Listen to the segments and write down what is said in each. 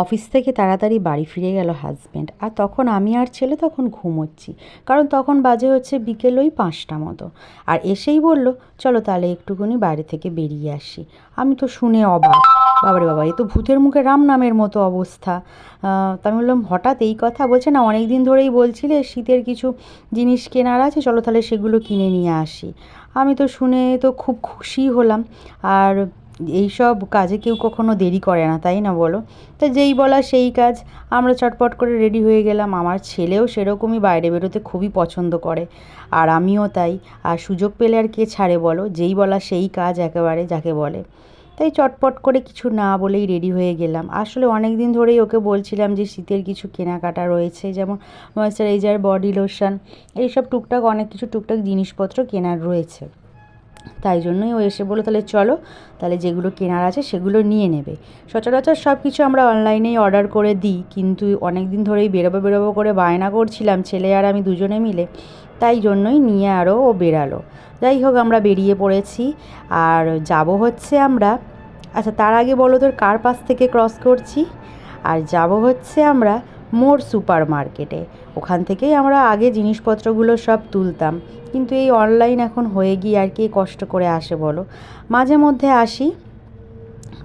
Office থেকে তাড়াতাড়ি বাড়ি ফিরে গেল হাজব্যান্ড, আর তখন আমি আর ছেলে তখন ঘুমোচ্ছি, কারণ তখন বাজে হচ্ছে বিকেল ওই 5টা মতো। আর এসেই বলল চলো তাহলে একটুখানি বাইরে থেকে বেরিয়ে আসি। আমি তো শুনে অবাক, বাবারে বাবা, এ তো ভূতের মুখে রাম নামের মতো অবস্থা। তা আমি বললাম হঠাৎ এই কথা, বলছে না অনেক দিন ধরেই বলছিলে শীতের কিছু জিনিস কেনার আছে, চলো তাহলে সেগুলো কিনে নিয়ে আসি। আমি তো শুনে তো খুব খুশি হলাম। আর এই সব কাজে কেউ কখনো দেরি করে না, তাই না বলো? তা যেই বলা সেই কাজ, আমরা চটপট করে রেডি হয়ে গেলাম। আমার ছেলেও সেরকমই বাইরে বেরোতে খুবই পছন্দ করে, আর আমিও তাই। আর সুযোগ পেলে আর কে ছাড়ে বলো, যেই বলা সেই কাজ একেবারে যাকে বলে। তাই চটপট করে কিছু না বলেই রেডি হয়ে গেলাম। আসলে অনেক দিন ধরেই ওকে বলছিলাম যে শীতের কিছু কেনাকাটা রয়েছে, যেমন ময়েশ্চারাইজার, বডি লোশন, এইসব টুকটাক অনেক কিছু টুকটাক জিনিসপত্র কেনার রয়েছে। তাই জন্যই ও এসে বললো তাহলে চলো, তাহলে যেগুলো কেনার আছে সেগুলো নিয়ে নেবে। সচরাচর সব কিছু আমরা অনলাইনেই অর্ডার করে দিই, কিন্তু অনেক দিন ধরেই বেরোবো বেরোবো করে বায়না করছিলাম ছেলে আর আমি দুজনে মিলে, তাই জন্যই নিয়ে আরও ও বেরালো। যাই হোক, আমরা বেরিয়ে পড়েছি। আর যাব হচ্ছে আমরা, আচ্ছা তার আগে বলো তোর কার পাশ থেকে ক্রস করছি। আর যাব হচ্ছে আমরা মোর সুপার মার্কেটে। ওখান থেকেই আমরা আগে জিনিসপত্রগুলো সব তুলতাম, কিন্তু এই অনলাইন এখন হয়ে গিয়ে আর কে কষ্ট করে আসে বলো। মাঝে মধ্যে আসি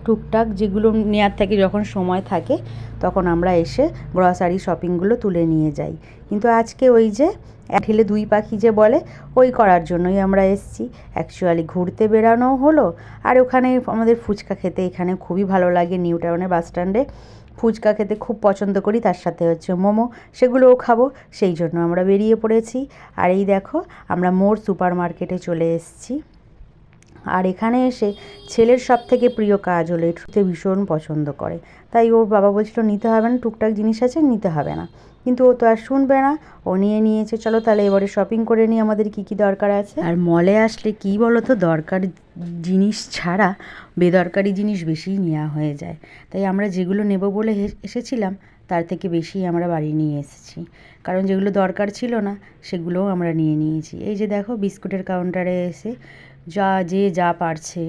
টুকটাক, যেগুলো নেওয়ার থাকে যখন সময় থাকে তখন আমরা এসে গ্রসারি শপিংগুলো তুলে নিয়ে যাই। কিন্তু আজকে ওই যে এক ঢিলে দুই পাখি যে বলে, ওই করার জন্যই আমরা এসেছি। অ্যাকচুয়ালি ঘুরতে বেরানোও হলো, আর ওখানে আমাদের ফুচকা খেতে এখানে খুবই ভালো লাগে। নিউ টাউনে বাস স্ট্যান্ডে ফুচকা খেতে খুব পছন্দ করি, তার সাথে হচ্ছে মোমো, সেগুলোও খাবো, সেই জন্য আমরা বেরিয়ে পড়েছি। আর এই দেখো আমরা মোর সুপার মার্কেটে চলে এসেছি। আর এখানে এসে ছেলের সব থেকে প্রিয় কাজ হলো এটুতে ভীষণ পছন্দ করে, তাই ওর বাবা বলছিল নিতে হবে না, টুকটাক জিনিস আছে নিতে হবে না, কিন্তু ও তো আর শুনবে না, ও নিয়ে নিয়েছে। চলো তাহলে এবারে শপিং করে নিই আমাদের কী কী দরকার আছে। আর মলে আসলে কী বলো তো, দরকার জিনিস ছাড়া বেদরকারি জিনিস বেশিই নেওয়া হয়ে যায়। তাই আমরা যেগুলো নেব বলে এসেছিলাম তার থেকে বেশি আমরা বাড়ি নিয়ে এসেছি, কারণ যেগুলো দরকার ছিল না সেগুলোও আমরা নিয়ে নিয়েছি। এই যে দেখো বিস্কুটের কাউন্টারে এসে যে যা পারছে,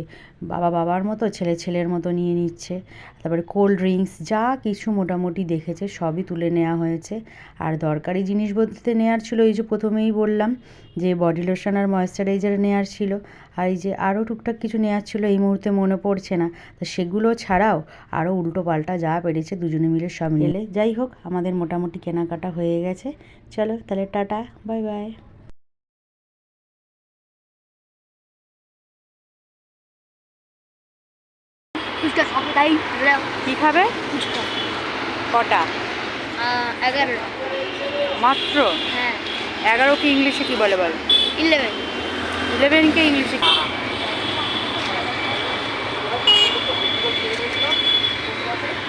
বাবা বাবার মতো, ছেলে ছেলের মতো নিয়ে নিচ্ছে। তারপরে কোল্ড ড্রিঙ্কস যা কিছু মোটামুটি দেখেছে সবই তুলে নেওয়া হয়েছে। আর দরকারি জিনিস বলতে নেওয়ার ছিল, এই যে প্রথমেই বললাম যে বডি লোশন আর ময়েশ্চারাইজার নেওয়ার ছিল, আর এই যে আরও টুকটাক কিছু নেওয়ার ছিল, এই মুহূর্তে মনে পড়ছে না। তো সেগুলো ছাড়াও আরও উল্টো পাল্টা যা পেরেছে দুজনে মিলে সব নিলে। যাই হোক, আমাদের মোটামুটি কেনাকাটা হয়ে গেছে। চলো তাহলে টাটা, বাই বাই। ফুচকা খাবো, তাই কী খাবে? ফুচকা কটা? 11 মাত্র? হ্যাঁ 11কে ইংলিশে কি বলে বল? 11 11কে ইংলিশে কি?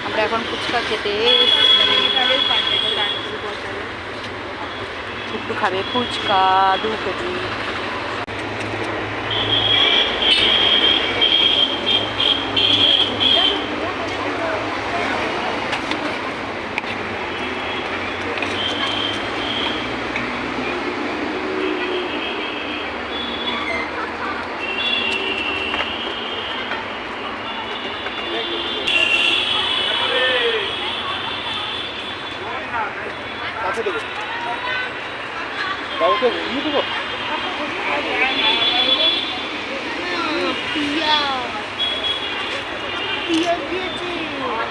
আমরা এখন ফুচকা খেতে একটু খাবে ফুচকা 2 কেজি।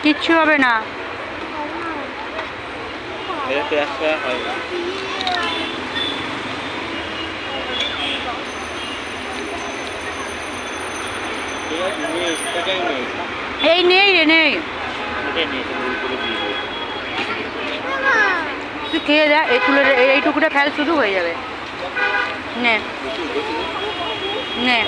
কিচ্ছু হবে না। এই নেই রে, নেই, তুই খেয়ে যা, এই তুলে এইটুকুটা ফেল শুধু হয়ে যাবে। নে নে